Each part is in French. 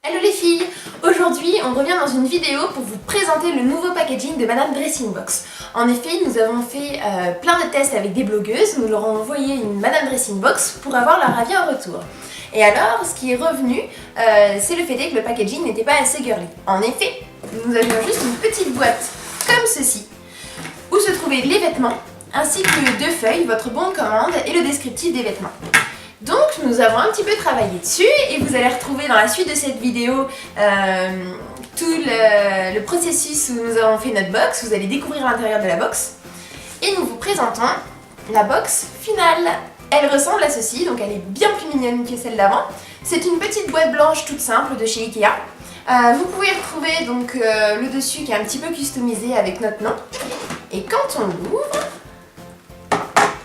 Hello les filles! Aujourd'hui on revient dans une vidéo pour vous présenter le nouveau packaging de Madame Dressing Box. En effet, nous avons fait plein de tests avec des blogueuses, nous leur avons envoyé une Madame Dressing Box pour avoir leur avis en retour. Et alors, ce qui est revenu, c'est le fait que le packaging n'était pas assez girly. En effet, nous avions juste une petite boîte comme ceci, où se trouvaient les vêtements, ainsi que deux feuilles, votre bon de commande et le descriptif des vêtements. Donc nous avons un petit peu travaillé dessus et vous allez retrouver dans la suite de cette vidéo tout le processus où nous avons fait notre box. Vous allez découvrir l'intérieur de la box et nous vous présentons la box finale. Elle ressemble à ceci, donc elle est bien plus mignonne que celle d'avant. C'est une petite boîte blanche toute simple de chez Ikea. Vous pouvez retrouver donc le dessus qui est un petit peu customisé avec notre nom. Et quand on l'ouvre,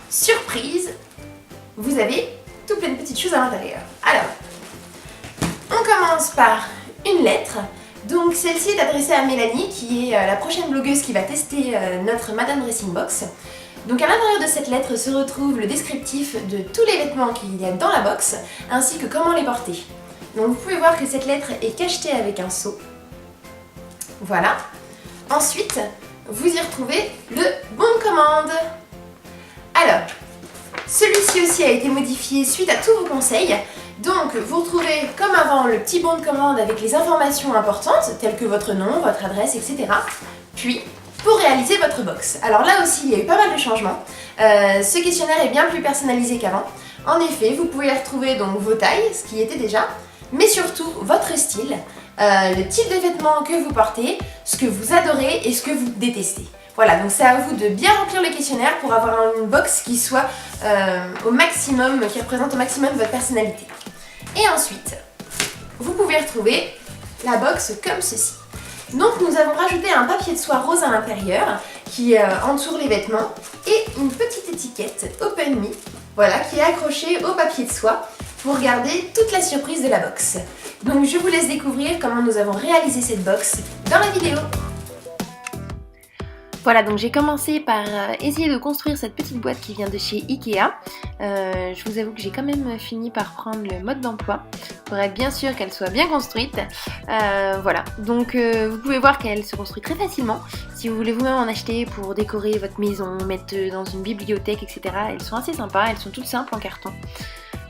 surprise, vous avez tout plein de petites choses à l'intérieur. Alors, on commence par une lettre. Donc celle-ci est adressée à Mélanie qui est la prochaine blogueuse qui va tester notre Madame Dressing Box. Donc à l'intérieur de cette lettre se retrouve le descriptif de tous les vêtements qu'il y a dans la box ainsi que comment les porter. Donc vous pouvez voir que cette lettre est cachetée avec un seau. Voilà. Ensuite, vous y retrouvez le bon de commande. Alors, celui-ci aussi a été modifié suite à tous vos conseils. Donc vous retrouvez comme avant le petit bon de commande avec les informations importantes telles que votre nom, votre adresse, etc. Puis pour réaliser votre box. Alors là aussi il y a eu pas mal de changements. Ce questionnaire est bien plus personnalisé qu'avant. En effet, vous pouvez retrouver donc vos tailles, ce qui était déjà, mais surtout votre style, le type de vêtements que vous portez, ce que vous adorez et ce que vous détestez. Voilà, donc c'est à vous de bien remplir le questionnaire pour avoir une box qui soit au maximum, qui représente au maximum votre personnalité. Et ensuite, vous pouvez retrouver la box comme ceci. Donc nous avons rajouté un papier de soie rose à l'intérieur qui entoure les vêtements et une petite étiquette Open Me, voilà, qui est accrochée au papier de soie pour garder toute la surprise de la box. Donc je vous laisse découvrir comment nous avons réalisé cette box dans la vidéo. Voilà, donc j'ai commencé par essayer de construire cette petite boîte qui vient de chez Ikea. Je vous avoue que j'ai quand même fini par prendre le mode d'emploi pour être bien sûr qu'elle soit bien construite. Voilà, donc vous pouvez voir qu'elle se construit très facilement. Si vous voulez vous-même en acheter pour décorer votre maison, mettre dans une bibliothèque, etc. Elles sont assez sympas, elles sont toutes simples en carton.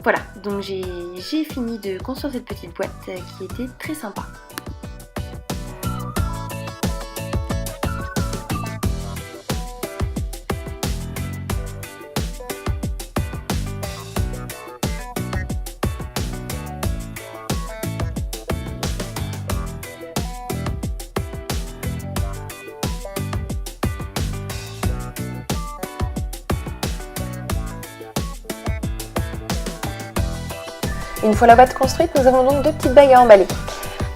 Voilà, donc j'ai fini de construire cette petite boîte qui était très sympa. Une fois la boîte construite, nous avons donc deux petites bagues à emballer.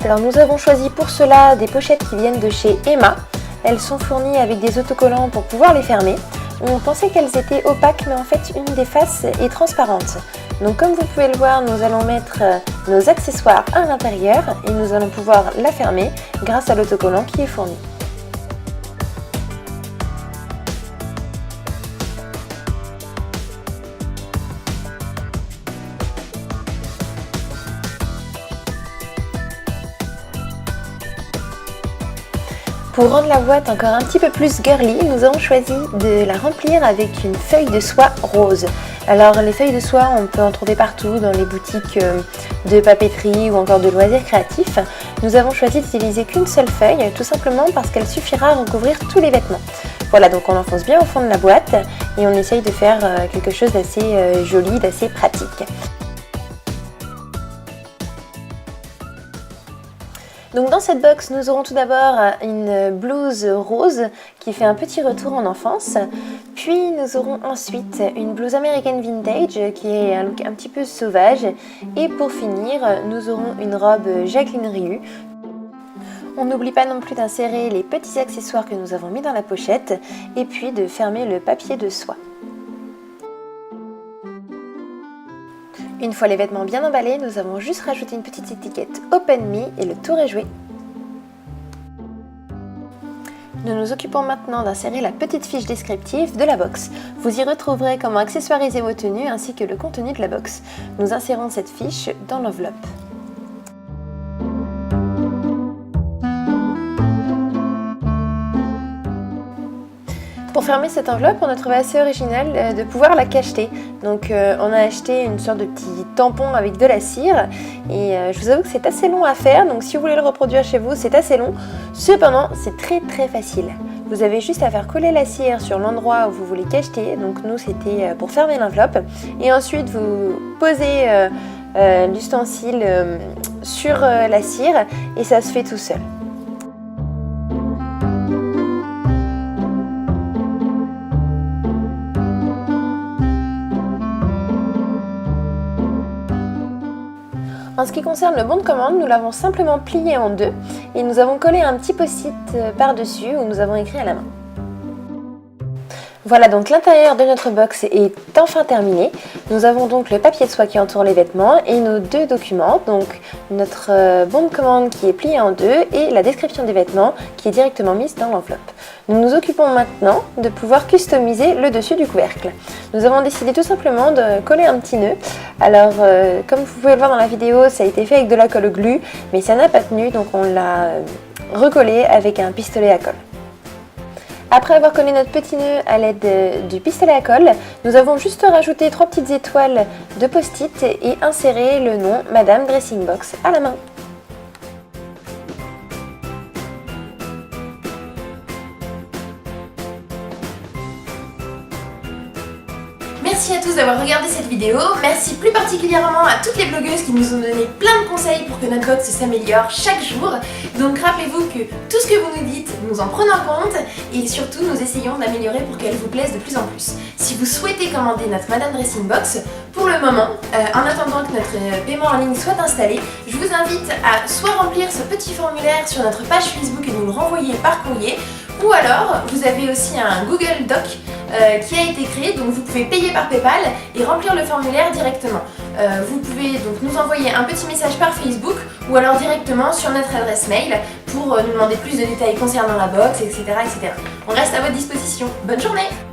Alors nous avons choisi pour cela des pochettes qui viennent de chez Emma. Elles sont fournies avec des autocollants pour pouvoir les fermer. On pensait qu'elles étaient opaques, mais en fait une des faces est transparente. Donc comme vous pouvez le voir, nous allons mettre nos accessoires à l'intérieur et nous allons pouvoir la fermer grâce à l'autocollant qui est fourni. Pour rendre la boîte encore un petit peu plus girly, nous avons choisi de la remplir avec une feuille de soie rose. Alors les feuilles de soie, on peut en trouver partout dans les boutiques de papeterie ou encore de loisirs créatifs. Nous avons choisi d'utiliser qu'une seule feuille, tout simplement parce qu'elle suffira à recouvrir tous les vêtements. Voilà, donc on l'enfonce bien au fond de la boîte et on essaye de faire quelque chose d'assez joli, d'assez pratique. Donc dans cette box, nous aurons tout d'abord une blouse rose qui fait un petit retour en enfance. Puis nous aurons ensuite une blouse American Vintage qui est un look un petit peu sauvage. Et pour finir, nous aurons une robe Jacqueline Rioux. On n'oublie pas non plus d'insérer les petits accessoires que nous avons mis dans la pochette et puis de fermer le papier de soie. Une fois les vêtements bien emballés, nous avons juste rajouté une petite étiquette Open Me et le tour est joué. Nous nous occupons maintenant d'insérer la petite fiche descriptive de la box. Vous y retrouverez comment accessoiriser vos tenues ainsi que le contenu de la box. Nous insérons cette fiche dans l'enveloppe. fermer cette enveloppe, on a trouvé assez original de pouvoir la cacheter. Donc on a acheté une sorte de petit tampon avec de la cire et je vous avoue que c'est assez long à faire, donc si vous voulez le reproduire chez vous, c'est assez long. Cependant, c'est très facile. Vous avez juste à faire coller la cire sur l'endroit où vous voulez cacheter, donc nous c'était pour fermer l'enveloppe. Et ensuite vous posez l'ustensile sur la cire et ça se fait tout seul. En ce qui concerne le bon de commande, nous l'avons simplement plié en deux et nous avons collé un petit post-it par-dessus où nous avons écrit à la main. Voilà, donc l'intérieur de notre box est enfin terminé. Nous avons donc le papier de soie qui entoure les vêtements et nos deux documents, donc notre bon de commande qui est plié en deux et la description des vêtements qui est directement mise dans l'enveloppe. Nous nous occupons maintenant de pouvoir customiser le dessus du couvercle. Nous avons décidé tout simplement de coller un petit nœud. Alors, comme vous pouvez le voir dans la vidéo, ça a été fait avec de la colle glue, mais ça n'a pas tenu, donc on l'a recollé avec un pistolet à colle. Après avoir collé notre petit nœud à l'aide du pistolet à colle, nous avons juste rajouté 3 petites étoiles de post-it et inséré le nom Madame Dressing Box à la main. Merci à tous d'avoir regardé cette vidéo, merci plus particulièrement à toutes les blogueuses qui nous ont donné plein de conseils pour que notre box s'améliore chaque jour. Donc rappelez-vous que tout ce que vous nous dites, nous en prenons compte et surtout nous essayons d'améliorer pour qu'elle vous plaise de plus en plus. Si vous souhaitez commander notre Madame Dressing Box, pour le moment, en attendant que notre paiement en ligne soit installé, je vous invite à soit remplir ce petit formulaire sur notre page Facebook et nous le renvoyer par courrier, ou alors vous avez aussi un Google Doc qui a été créé, donc vous pouvez payer par PayPal et remplir le formulaire directement. Vous pouvez donc nous envoyer un petit message par Facebook ou alors directement sur notre adresse mail pour nous demander plus de détails concernant la box, etc. On reste à votre disposition. Bonne journée!